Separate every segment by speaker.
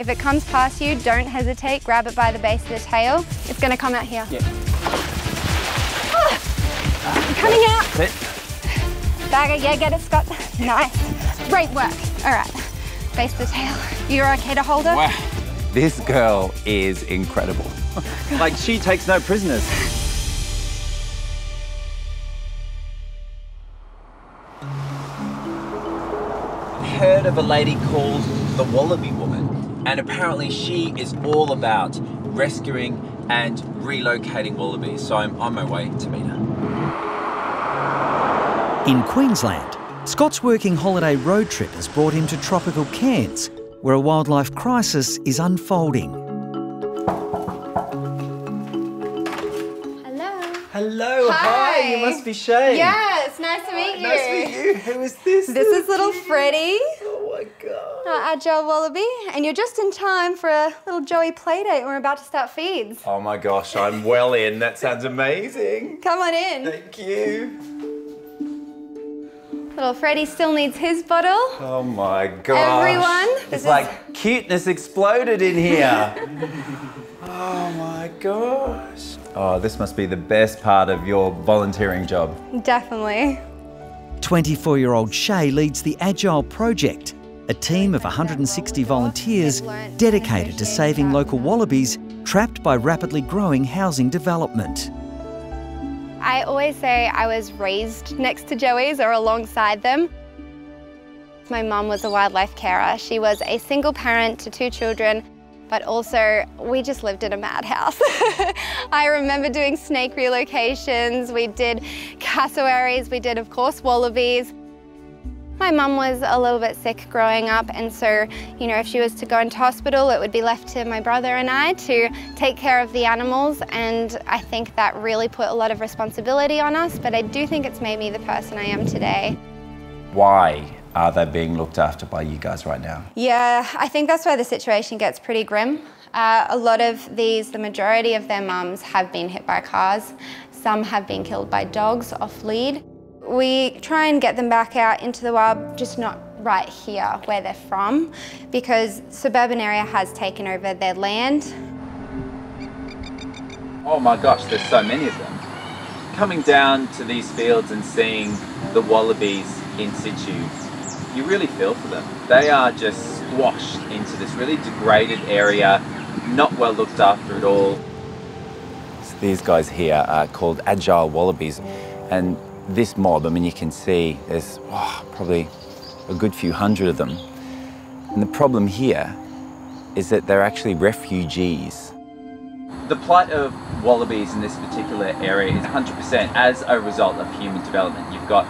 Speaker 1: If it comes past you, don't hesitate, grab it by the base of the tail. It's going to come out here.
Speaker 2: Yeah.
Speaker 1: I'm coming out.
Speaker 2: Sit.
Speaker 1: Bagger, yeah, get it, Scott. Nice. Great work. All right, base the tail. You're okay to hold her?
Speaker 2: Wow, this girl is incredible. Like, she takes no prisoners. Heard of a lady called the Wallaby Woman, and apparently she is all about rescuing and relocating wallabies, so I'm on my way to meet her.
Speaker 3: In Queensland, Scott's working holiday road trip has brought him to tropical Cairns, where a wildlife crisis is unfolding.
Speaker 1: Hello.
Speaker 2: Hello, hi, you must be Shay.
Speaker 1: Yeah, it's nice to meet you.
Speaker 2: Nice to meet you. Who is this?
Speaker 1: This is little Freddy.
Speaker 2: Oh my God.
Speaker 1: Our Agile Wallaby, and you're just in time for a little Joey play date. We're about to start feeds.
Speaker 2: Oh my gosh, I'm well in. That sounds amazing.
Speaker 1: Come on in.
Speaker 2: Thank you.
Speaker 1: Little Freddy still needs his bottle.
Speaker 2: Oh my gosh.
Speaker 1: Everyone,
Speaker 2: It's like cuteness exploded in here. Oh my gosh. Oh, this must be the best part of your volunteering job.
Speaker 1: Definitely.
Speaker 3: 24-year-old Shay leads the Agile Project, a team of 160 volunteers dedicated to saving local wallabies trapped by rapidly growing housing development.
Speaker 1: I always say I was raised next to Joeys or alongside them. My mum was a wildlife carer. She was a single parent to 2 children, but also we just lived in a madhouse. I remember doing snake relocations, we did cassowaries, we did, of course, wallabies. My mum was a little bit sick growing up, and so, you know, if she was to go into hospital, it would be left to my brother and I to take care of the animals, and I think that really put a lot of responsibility on us, but I do think it's made me the person I am today.
Speaker 2: Why are they being looked after by you guys right now?
Speaker 1: Yeah, I think that's where the situation gets pretty grim. A lot of these, the majority of their mums have been hit by cars. Some have been killed by dogs off lead. We try and get them back out into the wild, just not right here where they're from, because suburban area has taken over their land.
Speaker 2: Oh my gosh, there's so many of them. Coming down to these fields and seeing the wallabies in situ, you really feel for them. They are just squashed into this really degraded area, not well looked after at all. So these guys here are called Agile Wallabies, and this mob, I mean, you can see there's probably a good few hundred of them. And the problem here is that they're actually refugees. The plight of wallabies in this particular area is 100% as a result of human development. You've got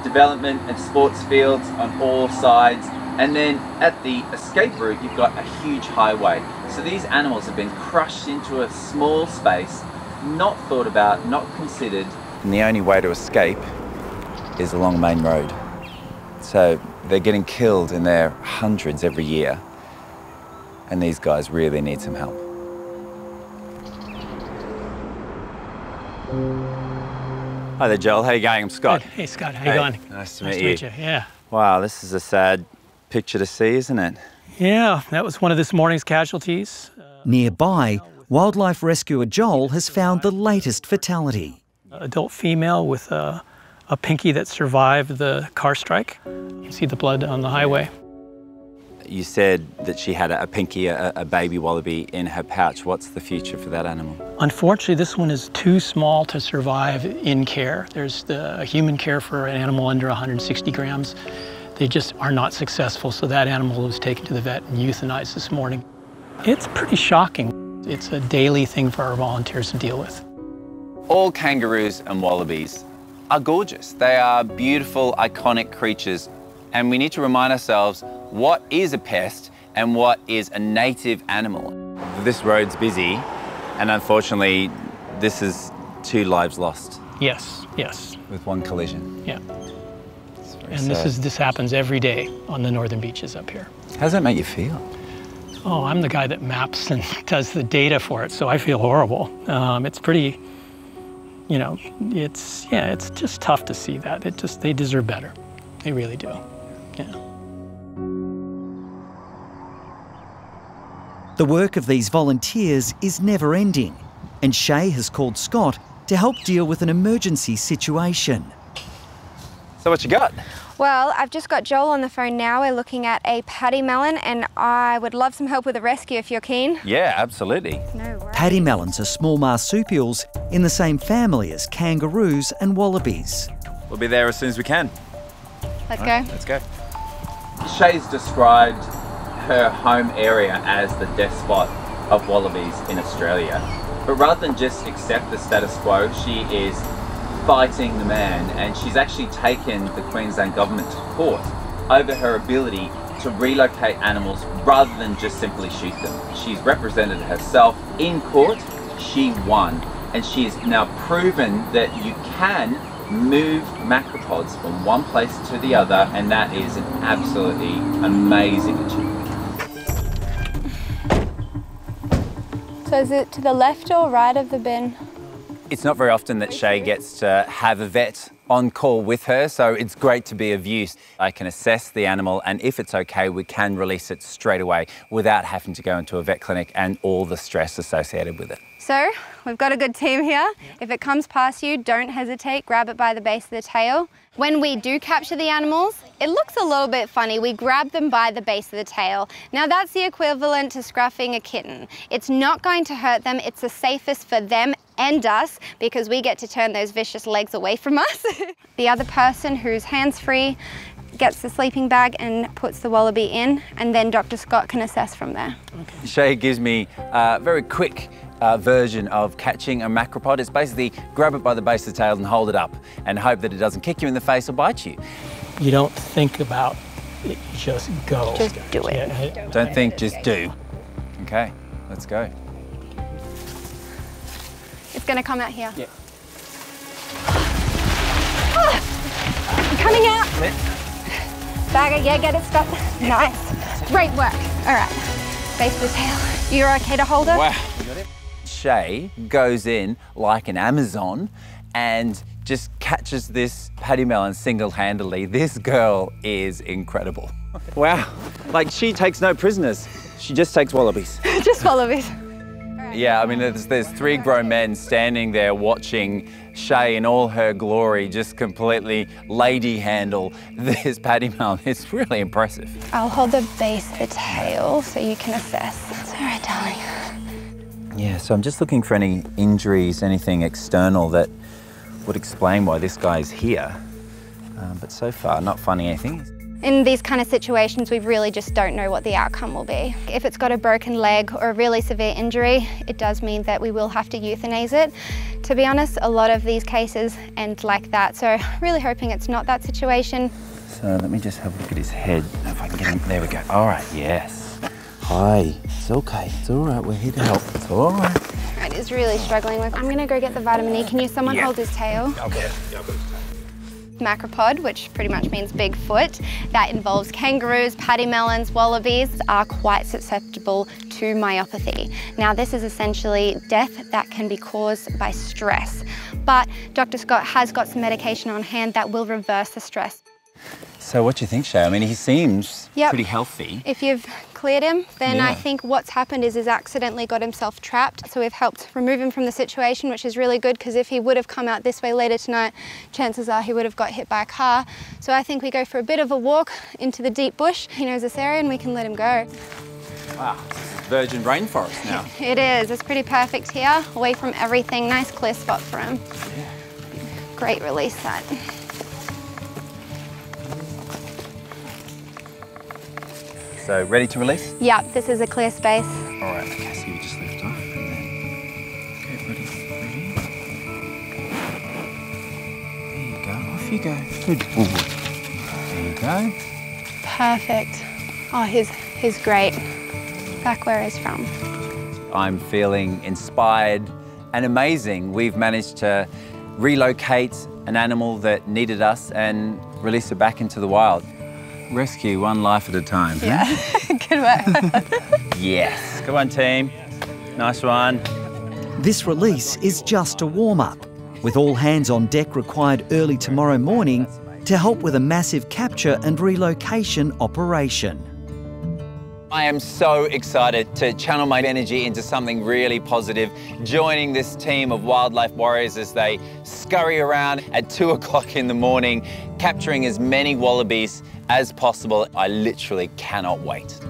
Speaker 2: development and sports fields on all sides, and then at the escape route you've got a huge highway. So these animals have been crushed into a small space, not thought about, not considered. And the only way to escape is along the main road. So they're getting killed in their hundreds every year, and these guys really need some help. Hi there, Joel. How you going? I'm Scott.
Speaker 4: Good. Hey, Scott. How you going?
Speaker 2: Nice to
Speaker 4: Nice
Speaker 2: meet
Speaker 4: to
Speaker 2: you.
Speaker 4: meet you. Yeah.
Speaker 2: Wow, this is a sad picture to see, isn't it?
Speaker 4: Yeah, that was one of this morning's casualties.
Speaker 3: Nearby, wildlife rescuer Joel has found the latest fatality.
Speaker 4: Adult female with a pinky that survived the car strike. You can see the blood on the highway.
Speaker 2: You said that she had a pinky, a baby wallaby in her pouch. What's the future for that animal?
Speaker 4: Unfortunately, this one is too small to survive in care. There's the human care for an animal under 160 grams. They just are not successful, so that animal was taken to the vet and euthanized this morning. It's pretty shocking. It's a daily thing for our volunteers to deal with.
Speaker 2: All kangaroos and wallabies are gorgeous. They are beautiful, iconic creatures, and we need to remind ourselves what is a pest and what is a native animal. This road's busy, and unfortunately, this is 2 lives lost.
Speaker 4: Yes, yes.
Speaker 2: With 1 collision.
Speaker 4: Yeah. And this happens every day on the northern beaches up here.
Speaker 2: How does that make you feel?
Speaker 4: Oh, I'm the guy that maps and does the data for it, so I feel horrible. It's pretty, you know, it's just tough to see that. They deserve better. They really do. Yeah.
Speaker 3: The work of these volunteers is never ending, and Shay has called Scott to help deal with an emergency situation.
Speaker 2: So what you got?
Speaker 1: Well, I've just got Joel on the phone now. We're looking at a paddymmelon, and I would love some help with a rescue if you're keen.
Speaker 2: Yeah, absolutely.
Speaker 1: No worries.
Speaker 3: Paddymmelons are small marsupials in the same family as kangaroos and wallabies.
Speaker 2: We'll be there as soon as we can.
Speaker 1: Let's go.
Speaker 2: Let's go. Shay's described her home area as the death spot of wallabies in Australia. But rather than just accept the status quo, she is fighting the man, and she's actually taken the Queensland government to court over her ability to relocate animals rather than just simply shoot them. She's represented herself in court, she won, and she has now proven that you can move macropods from one place to the other, and that is an absolutely amazing achievement.
Speaker 1: So is it to the left or right of the bin?
Speaker 2: It's not very often that Shay gets to have a vet on call with her, so it's great to be of use. I can assess the animal, and if it's okay, we can release it straight away without having to go into a vet clinic and all the stress associated with it.
Speaker 1: So, we've got a good team here. If it comes past you, don't hesitate, grab it by the base of the tail. When we do capture the animals, it looks a little bit funny. We grab them by the base of the tail. Now that's the equivalent to scruffing a kitten. It's not going to hurt them, it's the safest for them and us because we get to turn those vicious legs away from us. The other person who's hands-free gets the sleeping bag and puts the wallaby in, and then Dr. Scott can assess from there.
Speaker 2: Okay. Shay gives me a very quick version of catching a macropod. It's basically grab it by the base of the tail and hold it up and hope that it doesn't kick you in the face or bite you.
Speaker 4: You don't think about it, just go.
Speaker 1: Just do it.
Speaker 4: Yeah.
Speaker 2: Don't think, just do. Okay, let's go.
Speaker 1: It's going to come out here.
Speaker 4: Yeah.
Speaker 1: I'm coming out. Bagger, yeah, get it, Scott. Nice. Great work. All right. Base of the tail. You're okay to hold her?
Speaker 2: Wow. Shay goes in like an Amazon and just catches this paddymmelon single-handedly. This girl is incredible. Wow. Like, she takes no prisoners. She just takes wallabies.
Speaker 1: Just wallabies.
Speaker 2: Yeah, I mean, there's three grown men standing there watching Shay in all her glory just completely lady handle this paddymmelon. It's really impressive.
Speaker 1: I'll hold the base of the tail so you can assess. It's all right, darling.
Speaker 2: Yeah, so I'm just looking for any injuries, anything external that would explain why this guy's here. But so far, not finding anything.
Speaker 1: In these kind of situations, we really just don't know what the outcome will be. If it's got a broken leg or a really severe injury, it does mean that we will have to euthanize it. To be honest, a lot of these cases end like that, so really hoping it's not that situation.
Speaker 2: So let me just have a look at his head, if I can get him. There we go. All right, yes. Hi, it's okay, it's all right, we're here to help, it's all right.
Speaker 1: Right, he's really struggling with. I'm gonna go get the vitamin E. Can someone hold his tail?
Speaker 2: Okay.
Speaker 1: Macropod, which pretty much means big foot, that involves kangaroos, paddymmelons, wallabies, are quite susceptible to myopathy. Now, this is essentially death that can be caused by stress, but Dr. Scott has got some medication on hand that will reverse the stress.
Speaker 2: So what do you think, Shay? I mean, he seems pretty healthy.
Speaker 1: If you've cleared him, then I think what's happened is he's accidentally got himself trapped. So we've helped remove him from the situation, which is really good, because if he would have come out this way later tonight, chances are he would have got hit by a car. So I think we go for a bit of a walk into the deep bush. He knows this area and we can let him go.
Speaker 2: Wow, this is virgin rainforest now.
Speaker 1: It is. It's pretty perfect here, away from everything. Nice clear spot for him.
Speaker 2: Yeah.
Speaker 1: Great release that.
Speaker 2: So, ready to release?
Speaker 1: Yeah, this is a clear space.
Speaker 2: All right, okay, so you just lift off and then... Okay, ready? There you go, off you go. Good. There you go.
Speaker 1: Perfect. Oh, he's great. Back where he's from.
Speaker 2: I'm feeling inspired and amazing. We've managed to relocate an animal that needed us and release it back into the wild. Rescue one life at a time.
Speaker 1: Yeah, good work.
Speaker 2: Yes, come on team. Nice one.
Speaker 3: This release is just a warm-up, with all hands on deck required early tomorrow morning to help with a massive capture and relocation operation.
Speaker 2: I am so excited to channel my energy into something really positive, joining this team of wildlife warriors as they scurry around at 2 o'clock in the morning, capturing as many wallabies as possible. I literally cannot wait.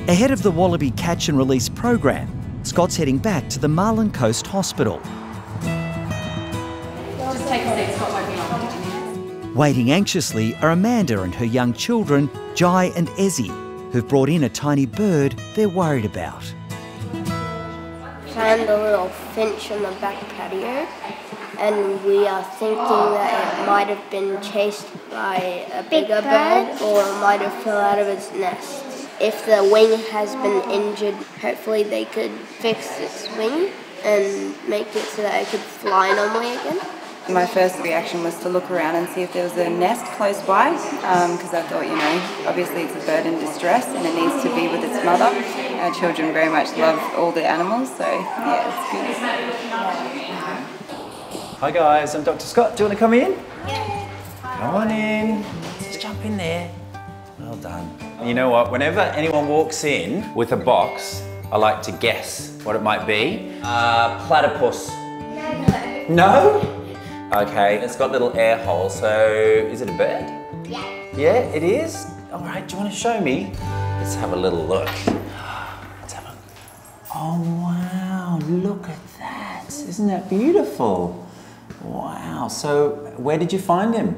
Speaker 3: Ahead of the Wallaby Catch and Release program, Scott's heading back to the Marlin Coast Hospital.
Speaker 5: Just take a seat, Scott won't be on.
Speaker 3: Waiting anxiously are Amanda and her young children, Jai and Ezzy, who've brought in a tiny bird they're worried about.
Speaker 6: Found a little finch on the back patio, and we are thinking that it might have been chased by a bigger bird, or it might have fell out of its nest. If the wing has been injured, hopefully they could fix its wing and make it so that it could fly normally again.
Speaker 7: My first reaction was to look around and see if there was a nest close by, because I thought, you know, obviously it's a bird in distress and it needs to be with its mother. Our children very much love all the animals, so yeah, it's good.
Speaker 2: Hi guys, I'm Dr. Scott. Do you want to come in? Yeah. Come on in. Just jump in there. Well done. You know what? Whenever anyone walks in with a box, I like to guess what it might be. Platypus. No. No? Okay, it's got little air holes, so is it a bird?
Speaker 6: Yeah.
Speaker 2: Yeah, it is? All right, do you want to show me? Let's have a little look. Let's have a... Oh, wow, look at that. Isn't that beautiful? Wow, so where did you find him?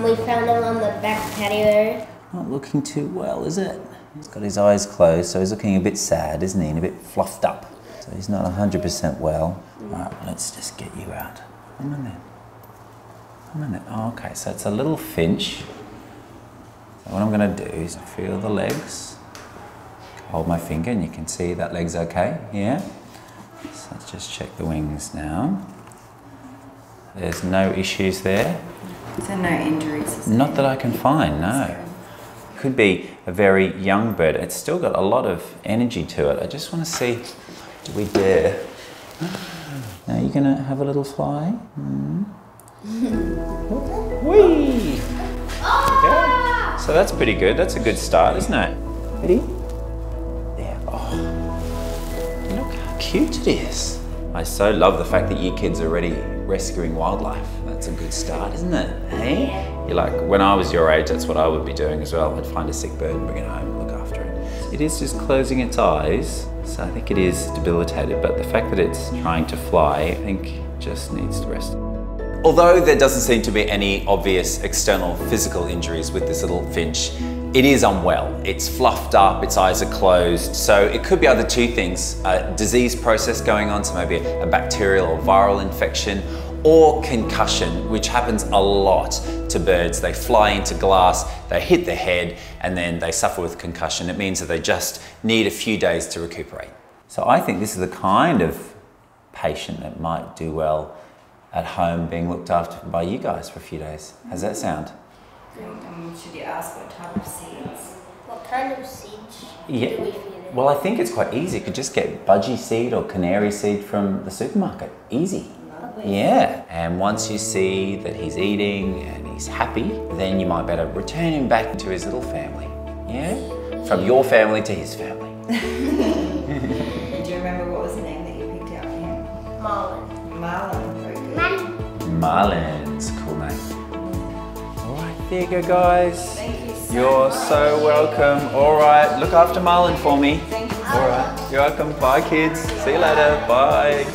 Speaker 6: We found him on the back patio.
Speaker 2: Not looking too well, is it? He's got his eyes closed, so he's looking a bit sad, isn't he? And a bit fluffed up. So he's not 100% well. All right, let's just get you out. Come on then. Come on then. Oh, okay, so it's a little finch. So what I'm going to do is feel the legs. Hold my finger and you can see that leg's okay, yeah? So let's just check the wings now. There's no issues there.
Speaker 7: So no injuries?
Speaker 2: Not that I can find, no. Could be a very young bird. It's still got a lot of energy to it. I just want to see, do we dare? Now you're going to have a little fly. Whee! Okay. So that's pretty good. That's a good start, isn't it? Ready? There. Oh, look how cute it is. I so love the fact that you kids are already rescuing wildlife. That's a good start, isn't it? Hey? You're like, when I was your age, that's what I would be doing as well. I'd find a sick bird and bring it home and look after it. It is just closing its eyes, so I think it is debilitated, but the fact that it's trying to fly, I think just needs to rest. Although there doesn't seem to be any obvious external physical injuries with this little finch, it is unwell. It's fluffed up, its eyes are closed, so it could be either two things, a disease process going on, so maybe a bacterial or viral infection, or concussion, which happens a lot to birds. They fly into glass, they hit the head, and then they suffer with concussion. It means that they just need a few days to recuperate. So I think this is the kind of patient that might do well at home being looked after by you guys for a few days. How's that sound?
Speaker 7: Should you ask what type of seeds?
Speaker 6: What kind of seeds do we feed it?
Speaker 2: Well, I think it's quite easy. You could just get budgie seed or canary seed from the supermarket. Easy. Yeah, and once you see that he's eating and he's happy, then you might better return him back to his little family. Yeah? From your family to his family.
Speaker 7: Do you remember what was the name that you picked out for him?
Speaker 6: Marlin.
Speaker 7: Marlin, very good.
Speaker 2: Marlin's cool name. All right, there you go, guys.
Speaker 7: Thank you so
Speaker 2: You're
Speaker 7: much.
Speaker 2: so welcome. All right, look after Marlin for me.
Speaker 7: Thank you so
Speaker 2: All right, you're welcome. Bye, kids. See you later. Bye.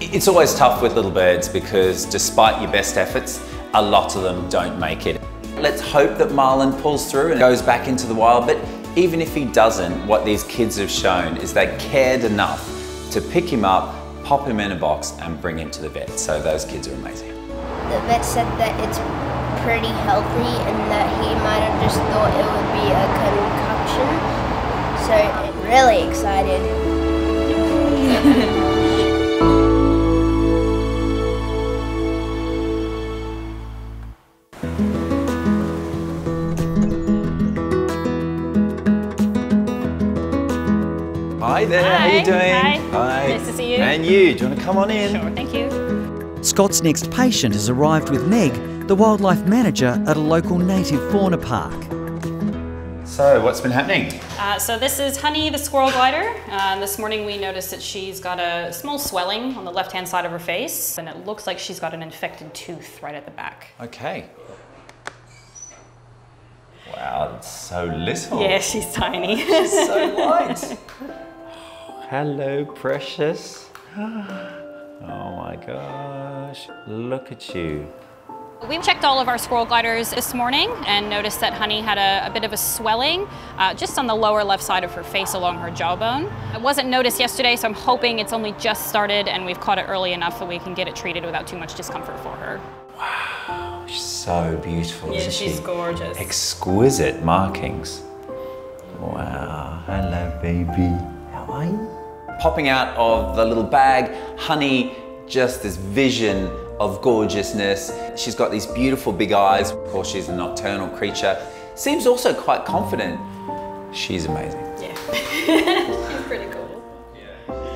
Speaker 2: It's always tough with little birds because despite your best efforts, a lot of them don't make it. Let's hope that Marlin pulls through and goes back into the wild, but even if he doesn't, what these kids have shown is they cared enough to pick him up, pop him in a box and bring him to the vet. So those kids are amazing.
Speaker 6: The vet said that it's pretty healthy and that he might have just thought it would be a concussion. So I'm really excited.
Speaker 2: Hi there,
Speaker 5: Hi.
Speaker 2: how you doing?
Speaker 5: Hi.
Speaker 2: Hi.
Speaker 5: Nice to see you.
Speaker 2: And you, do you want to come on in?
Speaker 5: Sure, thank you.
Speaker 3: Scott's next patient has arrived with Meg, the wildlife manager at a local native fauna park.
Speaker 2: So, what's been happening?
Speaker 5: So this is Honey, the Squirrel Glider. This morning we noticed that she's got a small swelling on the left-hand side of her face, and it looks like she's got an infected tooth right at the back.
Speaker 2: Okay. Wow, it's so little.
Speaker 5: Yeah, she's tiny.
Speaker 2: She's so light. Hello, precious. Oh my gosh, look at you.
Speaker 5: We checked all of our squirrel gliders this morning and noticed that Honey had a bit of a swelling just on the lower left side of her face along her jawbone. It wasn't noticed yesterday, so I'm hoping it's only just started and we've caught it early enough that we can get it treated without too much discomfort for her.
Speaker 2: Wow, she's so beautiful, isn't she?
Speaker 5: Yeah, she's gorgeous.
Speaker 2: Exquisite markings. Wow, hello baby. How are you? Popping out of the little bag, Honey, just this vision of gorgeousness. She's got these beautiful big eyes. Of course, she's a nocturnal creature. Seems also quite confident. She's amazing.
Speaker 5: Yeah, she's pretty cool.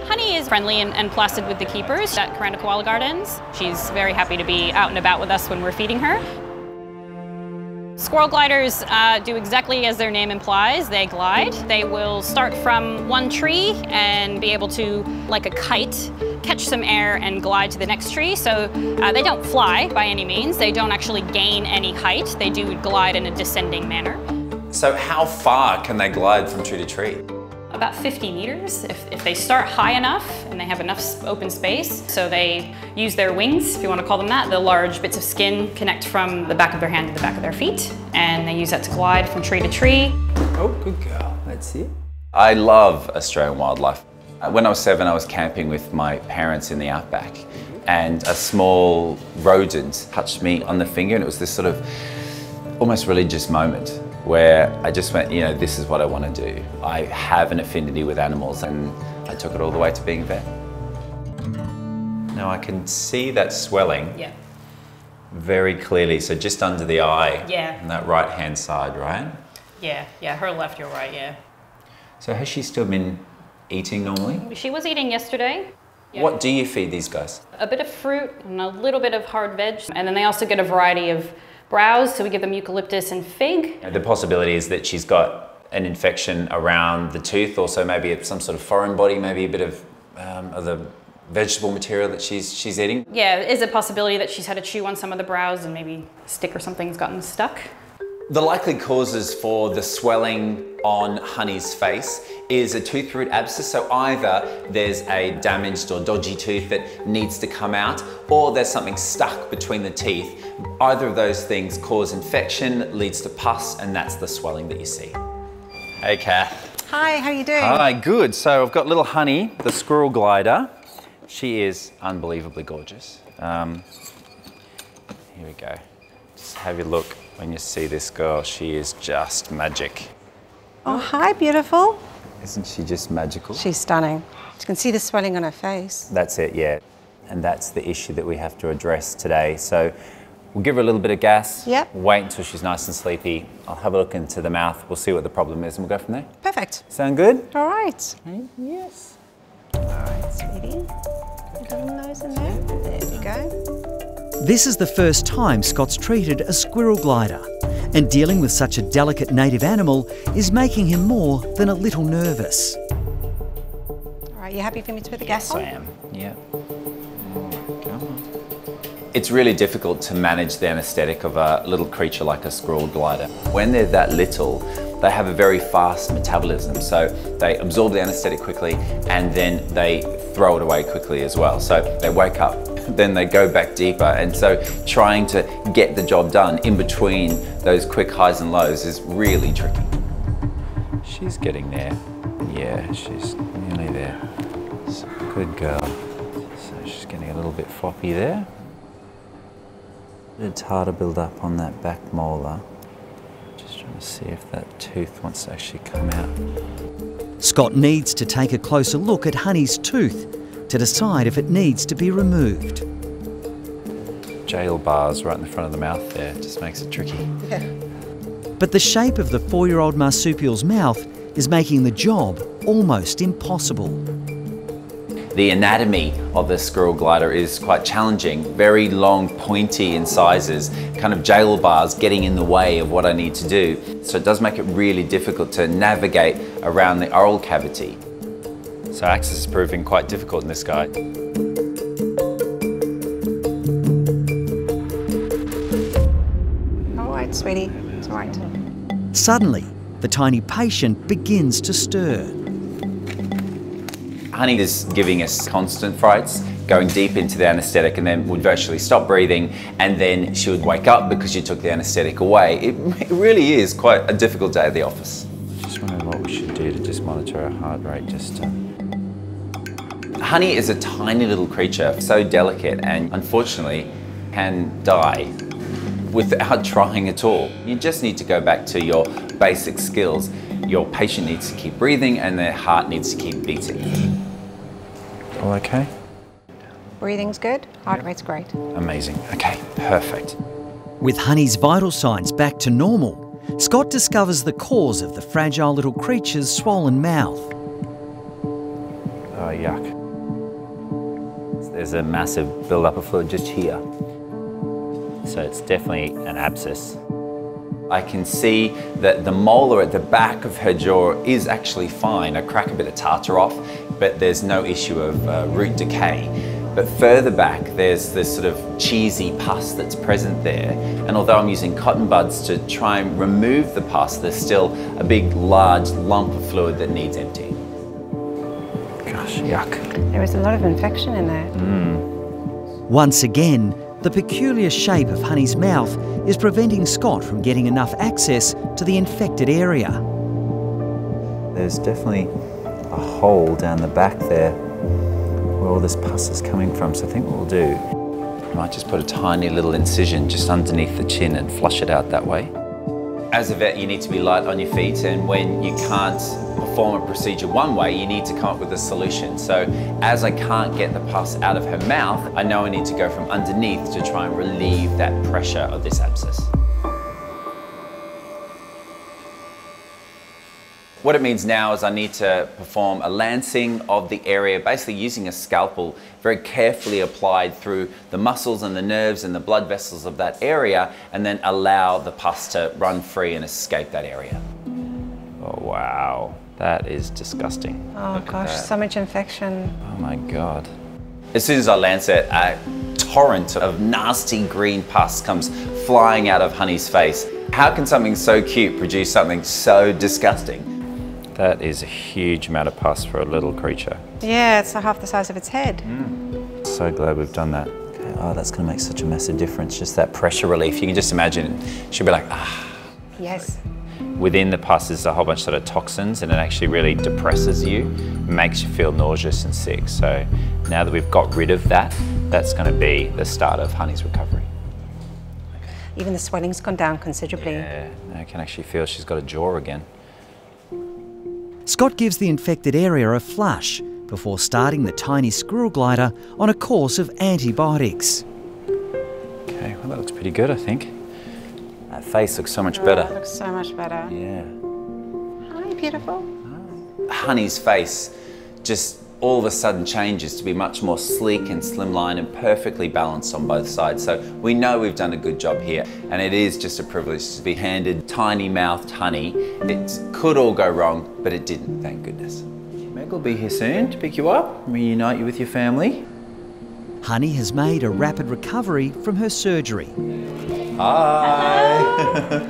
Speaker 5: Honey is friendly and placid with the keepers at Karanda Koala Gardens. She's very happy to be out and about with us when we're feeding her. Squirrel gliders do exactly as their name implies. They glide. They will start from one tree and be able to, like a kite, catch some air and glide to the next tree. So they don't fly by any means. They don't actually gain any height. They do glide in a descending manner.
Speaker 2: So how far can they glide from tree to tree?
Speaker 5: About 50 meters if they start high enough and they have enough open space. So they use their wings, if you want to call them that. The large bits of skin connect from the back of their hand to the back of their feet, and they use that to glide from tree to tree.
Speaker 2: Oh, good girl. That's it. I love Australian wildlife. When I was 7, I was camping with my parents in the outback, and a small rodent touched me on the finger, and it was this sort of almost religious moment where I just went, you know, this is what I want to do. I have an affinity with animals, and I took it all the way to being a vet. Now I can see that swelling very clearly, so just under the eye on that right-hand side, right?
Speaker 5: Yeah, her left, your right, yeah.
Speaker 2: So has she still been eating normally?
Speaker 5: She was eating yesterday. Yeah.
Speaker 2: What do you feed these guys?
Speaker 5: A bit of fruit and a little bit of hard veg, and then they also get a variety of browse, so we give them eucalyptus and fig.
Speaker 2: The possibility is that she's got an infection around the tooth, also maybe it's some sort of foreign body, maybe a bit of the vegetable material that she's eating.
Speaker 5: Yeah, it is a possibility that she's had to chew on some of the browse and maybe a stick or something's gotten stuck.
Speaker 2: The likely causes for the swelling on Honey's face is a tooth root abscess. So either there's a damaged or dodgy tooth that needs to come out, or there's something stuck between the teeth. Either of those things cause infection, leads to pus, and that's the swelling that you see. Hey, Kath.
Speaker 8: Hi, how are you doing?
Speaker 2: Hi, good. So I've got little Honey, the squirrel glider. She is unbelievably gorgeous. Here we go. Just have a look. When you see this girl, she is just magic.
Speaker 8: Oh, hi, beautiful.
Speaker 2: Isn't she just magical?
Speaker 8: She's stunning. You can see the swelling on her face.
Speaker 2: That's it, yeah. And that's the issue that we have to address today. So we'll give her a little bit of gas.
Speaker 8: Yep.
Speaker 2: Wait until she's nice and sleepy. I'll have a look into the mouth. We'll see what the problem is and we'll go from there.
Speaker 8: Perfect.
Speaker 2: Sound good?
Speaker 8: All right.
Speaker 2: Yes.
Speaker 8: All right, sweetie. Put a little nose in there. There we go.
Speaker 3: This is the first time Scott's treated a squirrel glider, and dealing with such a delicate native animal is making him more than a little nervous.
Speaker 8: All right, you happy for me to put the gas on?
Speaker 2: I am, yeah. Come on. It's really difficult to manage the anaesthetic of a little creature like a squirrel glider. When they're that little, they have a very fast metabolism, so they absorb the anaesthetic quickly and then they throw it away quickly as well. So they wake up, then they go back deeper, and so trying to get the job done in between those quick highs and lows is really tricky. She's getting there. Yeah, she's nearly there. So, good girl. So she's getting a little bit floppy there. It's hard to build up on that back molar. Just trying to see if that tooth wants to actually come out.
Speaker 3: Scott needs to take a closer look at Honey's tooth to decide if it needs to be removed.
Speaker 2: Jail bars right in the front of the mouth there, just makes it tricky.
Speaker 8: Yeah.
Speaker 3: But the shape of the 4-year-old marsupial's mouth is making the job almost impossible.
Speaker 2: The anatomy of the squirrel glider is quite challenging, very long, pointy incisors, kind of jail bars getting in the way of what I need to do. So it does make it really difficult to navigate around the oral cavity. So access is proving quite difficult in this guy.
Speaker 8: All right, sweetie, it's all right.
Speaker 3: Suddenly, the tiny patient begins to stir.
Speaker 2: Honey is giving us constant frights, going deep into the anaesthetic, and then would virtually stop breathing, and then she would wake up because you took the anaesthetic away. It really is quite a difficult day at the office. Just wondering what we should do to just monitor her heart rate. Honey is a tiny little creature, so delicate, and unfortunately can die without trying at all. You just need to go back to your basic skills. Your patient needs to keep breathing and their heart needs to keep beating. All okay?
Speaker 8: Breathing's good, heart rate's great.
Speaker 2: Amazing. Okay, perfect.
Speaker 3: With Honey's vital signs back to normal, Scott discovers the cause of the fragile little creature's swollen mouth.
Speaker 2: Oh, yuck. There's a massive build-up of fluid just here. So it's definitely an abscess. I can see that the molar at the back of her jaw is actually fine. I crack a bit of tartar off, but there's no issue of root decay. But further back, there's this sort of cheesy pus that's present there. And although I'm using cotton buds to try and remove the pus, there's still a big, large lump of fluid that needs emptying. Gosh, yuck.
Speaker 8: There is a lot of infection in there.
Speaker 3: Once again, the peculiar shape of Honey's mouth is preventing Scott from getting enough access to the infected area.
Speaker 2: There's definitely a hole down the back there where all this pus is coming from, so I think what we'll do, I might just put a tiny little incision just underneath the chin and flush it out that way. As a vet, you need to be light on your feet, and when you can't perform a procedure one way, you need to come up with a solution. So as I can't get the pus out of her mouth, I know I need to go from underneath to try and relieve that pressure of this abscess. What it means now is I need to perform a lancing of the area, basically using a scalpel, very carefully applied through the muscles and the nerves and the blood vessels of that area, and then allow the pus to run free and escape that area. Oh wow, that is disgusting.
Speaker 8: Oh gosh, so much infection.
Speaker 2: Oh my God. As soon as I lance it, a torrent of nasty green pus comes flying out of Honey's face. How can something so cute produce something so disgusting? That is a huge amount of pus for a little creature.
Speaker 8: Yeah, it's half the size of its head.
Speaker 2: So glad we've done that. Okay. Oh, that's going to make such a massive difference, just that pressure relief. You can just imagine, she'll be like, ah.
Speaker 8: Yes.
Speaker 2: Within the pus is a whole bunch of toxins, and it actually really depresses you, makes you feel nauseous and sick. So now that we've got rid of that, that's going to be the start of Honey's recovery.
Speaker 8: Even the swelling's gone down considerably.
Speaker 2: Yeah, I can actually feel she's got a jaw again.
Speaker 3: Scott gives the infected area a flush before starting the tiny squirrel glider on a course of antibiotics.
Speaker 2: Okay, well that looks pretty good, I think. That face looks so much better.
Speaker 8: It looks so much better.
Speaker 2: Yeah.
Speaker 8: Hi, beautiful.
Speaker 2: Honey's face just all of a sudden changes to be much more sleek and slimline and perfectly balanced on both sides. So we know we've done a good job here, and it is just a privilege to be handed tiny-mouthed Honey. It could all go wrong, but it didn't, thank goodness. Meg will be here soon to pick you up, reunite you with your family.
Speaker 3: Honey has made a rapid recovery from her surgery.
Speaker 2: Hi!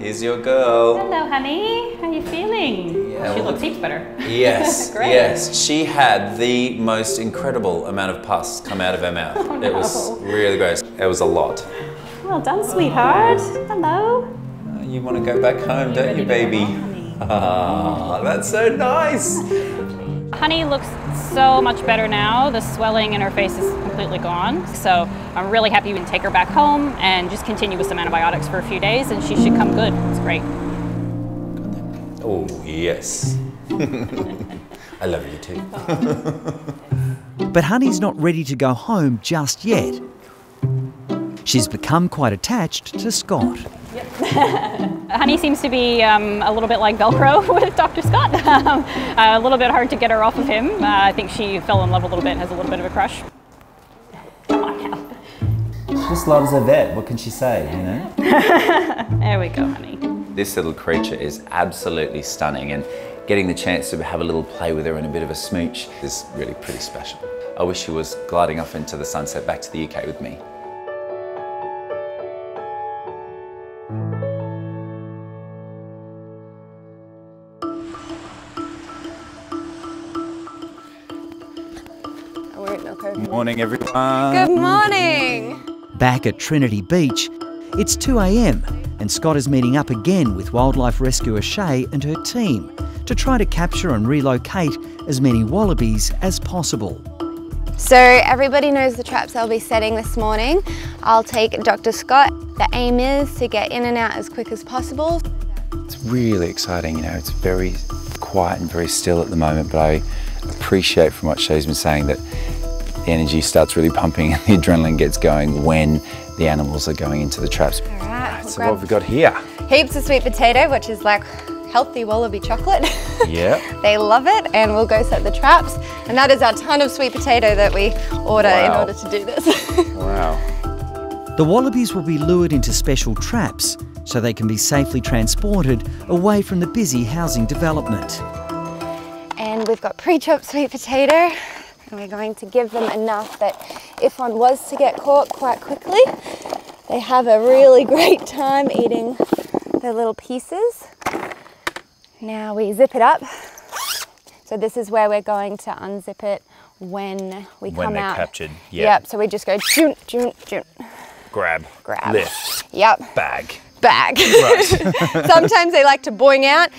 Speaker 2: Here's your girl.
Speaker 5: Hello, honey. How are you feeling?
Speaker 2: Yeah,
Speaker 5: She looks heaps better.
Speaker 2: Yes,
Speaker 5: Great.
Speaker 2: yes. She had the most incredible amount of pus come out of her mouth.
Speaker 5: Oh, no.
Speaker 2: It was really gross. It was a lot.
Speaker 5: Well done, sweetheart. Hello.
Speaker 2: You want to go back home, don't you, baby? Ah, that's so nice.
Speaker 5: Honey looks so much better now. The swelling in her face is completely gone. So I'm really happy we can take her back home and just continue with some antibiotics for a few days, and she should come good. It's great.
Speaker 2: Oh, yes. I love you too.
Speaker 3: But Honey's not ready to go home just yet. She's become quite attached to Scott.
Speaker 5: Yep. Honey seems to be a little bit like Velcro with Dr. Scott. A little bit hard to get her off of him. I think she fell in love a little bit, has a little bit of a crush. Come on now.
Speaker 2: She just loves her vet. What can she say, you know?
Speaker 5: There we go, honey.
Speaker 2: This little creature is absolutely stunning, and getting the chance to have a little play with her and a bit of a smooch is really pretty special. I wish she was gliding off into the sunset back to the UK with me. Good morning, everyone.
Speaker 1: Good morning.
Speaker 3: Back at Trinity Beach, it's 2 a.m. and Scott is meeting up again with wildlife rescuer Shay and her team to try to capture and relocate as many wallabies as possible.
Speaker 1: So everybody knows the traps I'll be setting this morning. I'll take Dr. Scott. The aim is to get in and out as quick as possible.
Speaker 2: It's really exciting, you know, it's very quiet and very still at the moment, but I appreciate from what Shay's been saying that the energy starts really pumping and the adrenaline gets going when the animals are going into the traps.
Speaker 1: All right,
Speaker 2: So what have we got here?
Speaker 1: Heaps of sweet potato, which is like healthy wallaby chocolate.
Speaker 2: Yeah.
Speaker 1: They love it, and we'll go set the traps. And that is our ton of sweet potato that we order in order to do this.
Speaker 2: Wow.
Speaker 3: The wallabies will be lured into special traps so they can be safely transported away from the busy housing development.
Speaker 1: And we've got pre-chopped sweet potato, and we're going to give them enough that if one was to get caught quite quickly, they have a really great time eating the little pieces. Now we zip it up. So this is where we're going to unzip it when we come out.
Speaker 2: When they're captured, yeah.
Speaker 1: Yep, so we just go joont, joont, joont.
Speaker 2: Grab, lift,
Speaker 1: yep,
Speaker 2: bag.
Speaker 1: Right. Sometimes they like to boing out,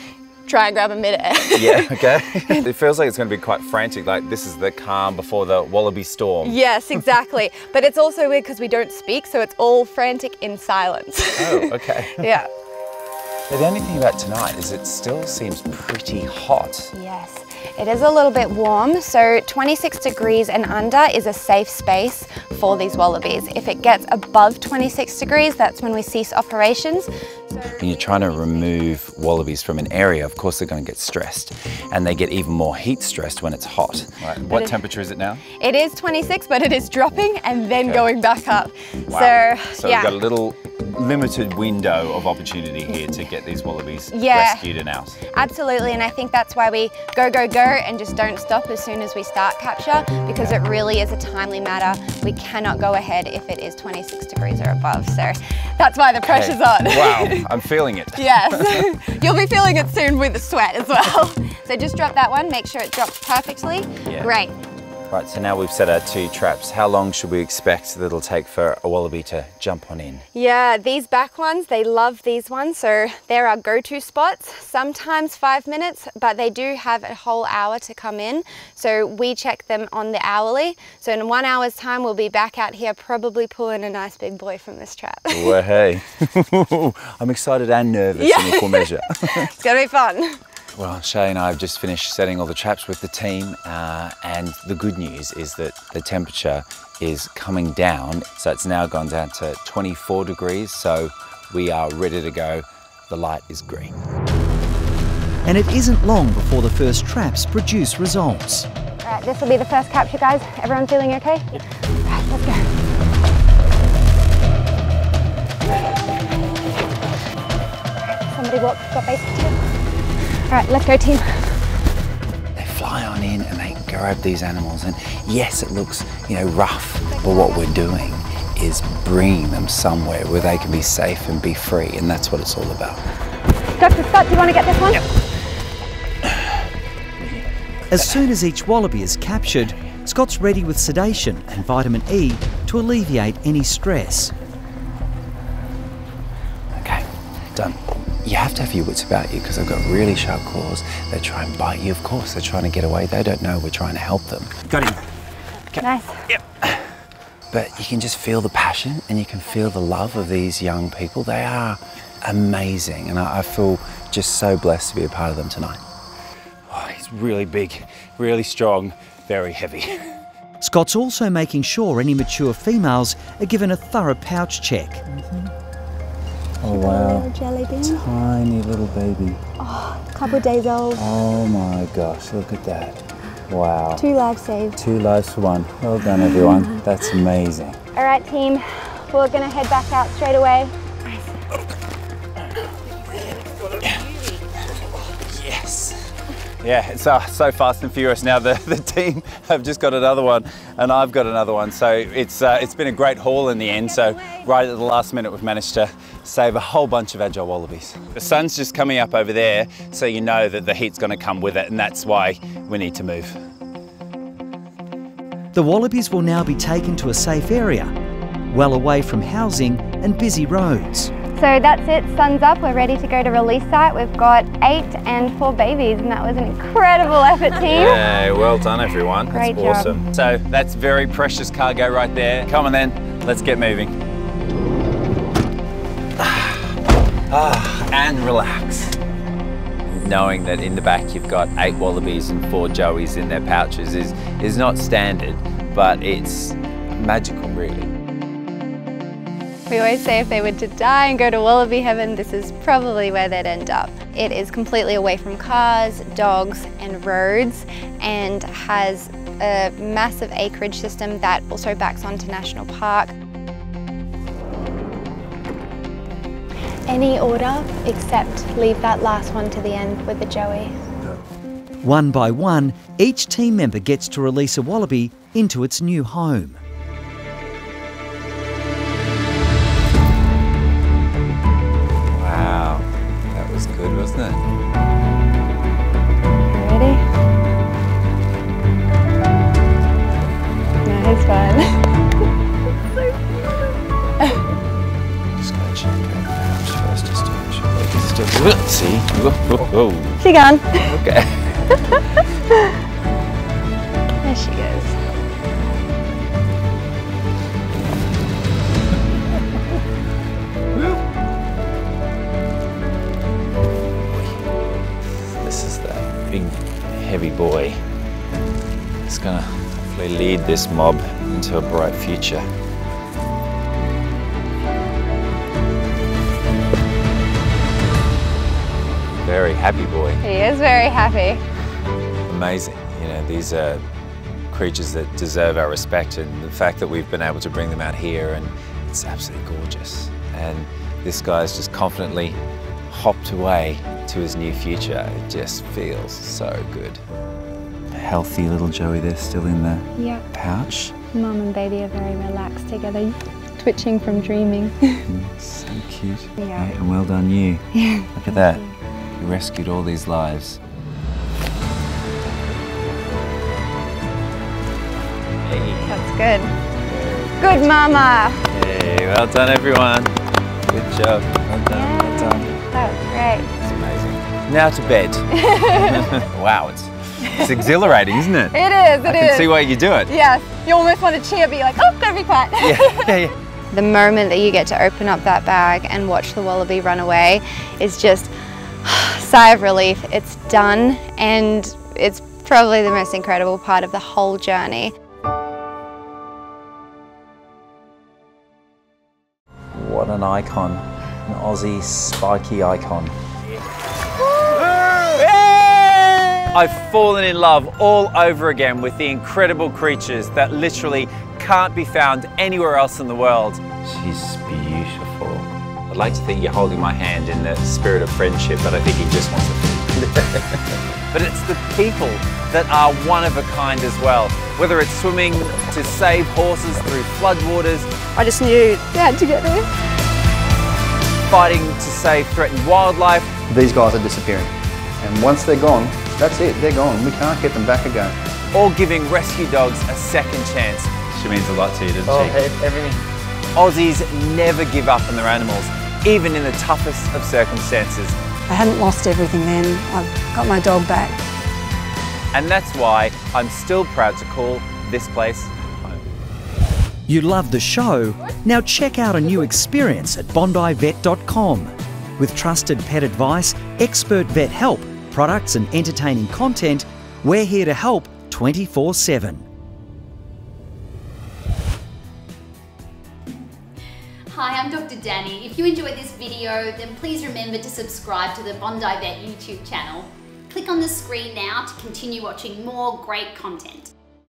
Speaker 1: try and grab a mid-air.
Speaker 2: Yeah, okay. It feels like it's going to be quite frantic, like this is the calm before the wallaby storm.
Speaker 1: Yes, exactly. But it's also weird because we don't speak, so it's all frantic in silence.
Speaker 2: Oh, okay.
Speaker 1: Yeah.
Speaker 2: The only thing about tonight is it still seems pretty hot.
Speaker 1: Yes, it is a little bit warm. So 26 degrees and under is a safe space for these wallabies. If it gets above 26 degrees, that's when we cease operations.
Speaker 2: When you're trying to remove wallabies from an area, of course they're going to get stressed, and they get even more heat stressed when it's hot. Right. What temperature is it now?
Speaker 1: It is 26, but it is dropping and then going back up.
Speaker 2: Wow. So
Speaker 1: yeah.
Speaker 2: we've got a little limited window of opportunity here to get these wallabies rescued and out.
Speaker 1: Absolutely, and I think that's why we go, go, go and just don't stop as soon as we start capture, because it really is a timely matter. We cannot go ahead if it is 26 degrees or above, so that's why the pressure's on.
Speaker 2: Wow, I'm feeling it.
Speaker 1: Yes, you'll be feeling it soon with the sweat as well. So just drop that one, make sure it drops perfectly. Yeah. Great.
Speaker 2: Right, so now we've set our 2 traps. How long should we expect that it'll take for a wallaby to jump on in?
Speaker 1: Yeah, these back ones, they love these ones, so they're our go-to spots. Sometimes 5 minutes, but they do have a whole hour to come in. So we check them on the hourly. So in 1 hour's time, we'll be back out here probably pulling a nice big boy from this trap.
Speaker 2: Well, hey, I'm excited and nervous in equal measure.
Speaker 1: It's gonna be fun.
Speaker 2: Well, Shay and I have just finished setting all the traps with the team, and the good news is that the temperature is coming down, so it's now gone down to 24 degrees, so we are ready to go. The light is green.
Speaker 3: And it isn't long before the first traps produce results.
Speaker 1: All right, this will be the first capture, guys. Everyone feeling okay? Yeah. All right, let's go. Somebody walk, got base too. All right, let's go, team.
Speaker 2: They fly on in and they grab these animals, and yes, it looks, you know, rough, but what we're doing is bringing them somewhere where they can be safe and be free, and that's what it's all about.
Speaker 1: Dr. Scott, do you want to get this one?
Speaker 2: Yep.
Speaker 3: As soon as each wallaby is captured, Scott's ready with sedation and vitamin E to alleviate any stress.
Speaker 2: Okay, done. You have to have your wits about you because they've got really sharp claws. They try and bite you, of course. They're trying to get away. They don't know we're trying to help them. Got him. Okay.
Speaker 1: Nice.
Speaker 2: Yep. But you can just feel the passion and you can feel the love of these young people. They are amazing, and I feel just so blessed to be a part of them tonight. Oh, he's really big, really strong, very heavy.
Speaker 3: Scott's also making sure any mature females are given a thorough pouch check.
Speaker 2: Oh wow.
Speaker 8: Little jelly bean.
Speaker 2: Tiny little baby.
Speaker 8: Oh, a couple of days old.
Speaker 2: Oh my gosh, look at that. Wow.
Speaker 8: 2 lives saved.
Speaker 2: 2 lives for 1. Well done, everyone. That's amazing.
Speaker 1: All right, team, we're gonna head back out straight away.
Speaker 2: Yes. Yeah, it's so fast and furious now. The team have just got another one, and I've got another one. So it's been a great haul in the end. So right at the last minute, we've managed to save a whole bunch of Agile Wallabies. The sun's just coming up over there, so you know that the heat's going to come with it, and that's why we need to move.
Speaker 3: The Wallabies will now be taken to a safe area, well away from housing and busy roads.
Speaker 1: So that's it, sun's up, we're ready to go to release site. We've got 8 and 4 babies, and that was an incredible effort, team.
Speaker 2: Yeah, well done, everyone.
Speaker 1: Great
Speaker 2: That's
Speaker 1: job.
Speaker 2: awesome. So that's very precious cargo right there. Come on then, let's get moving. And relax. Knowing that in the back you've got 8 wallabies and 4 joeys in their pouches is not standard, but it's magical, really.
Speaker 1: We always say if they were to die and go to wallaby heaven, this is probably where they'd end up. It is completely away from cars, dogs and roads, and has a massive acreage system that also backs onto National Park. Any order except leave that last one to the end with the joey.
Speaker 3: One by one, each team member gets to release a wallaby into its new home.
Speaker 2: Wow, that was good, wasn't it?
Speaker 1: Ready? Nice one.
Speaker 2: Just gotta check her pouch first, just to make sure they can still see. Whoa.
Speaker 1: She gone.
Speaker 2: Okay.
Speaker 1: There she goes.
Speaker 2: This is the big, heavy boy. It's gonna hopefully lead this mob into a bright future. Very happy boy.
Speaker 1: He is very happy.
Speaker 2: Amazing. You know, these are creatures that deserve our respect, and the fact that we've been able to bring them out here, and it's absolutely gorgeous. And this guy's just confidently hopped away to his new future. It just feels so good. A healthy little joey there still in the pouch.
Speaker 1: Mum and baby are very relaxed together, twitching from dreaming.
Speaker 2: So cute.
Speaker 1: Yeah.
Speaker 2: And well done you.
Speaker 1: Yeah.
Speaker 2: Look at that. You rescued all these lives. Hey.
Speaker 1: That's good. Good mama.
Speaker 2: Hey, well done everyone. Good job. Well done, well done.
Speaker 1: That was great.
Speaker 2: It's amazing. Now to bed. Wow, it's exhilarating, isn't it?
Speaker 1: It is,
Speaker 2: I can see why you do it.
Speaker 1: Yes, you almost want to cheer, but you're like, oh, gotta be quiet.
Speaker 2: Yeah.
Speaker 1: The moment that you get to open up that bag and watch the wallaby run away is just sigh of relief. It's done, and it's probably the most incredible part of the whole journey.
Speaker 2: What an icon, an Aussie spiky icon. I've fallen in love all over again with the incredible creatures that literally can't be found anywhere else in the world. She's beautiful. I'd like to think you're holding my hand in the spirit of friendship, but I think he just wants to. But it's the people that are one of a kind as well. Whether it's swimming to save horses through floodwaters.
Speaker 8: I just knew they had to get there.
Speaker 2: Fighting to save threatened wildlife.
Speaker 9: These guys are disappearing. And once they're gone, that's it, they're gone. We can't get them back again.
Speaker 2: Or giving rescue dogs a second chance. She means a lot to you, doesn't she?
Speaker 9: Everything.
Speaker 2: Aussies never give up on their animals, even in the toughest of circumstances.
Speaker 8: I hadn't lost everything then. I got my dog back.
Speaker 2: And that's why I'm still proud to call this place home.
Speaker 3: You love the show? Now check out a new experience at bondivet.com. With trusted pet advice, expert vet help, products and entertaining content, we're here to help 24/7.
Speaker 10: Hi, I'm Dr. Danny. If you enjoyed this video, then please remember to subscribe to the Bondi Vet YouTube channel. Click on the screen now to continue watching more great content.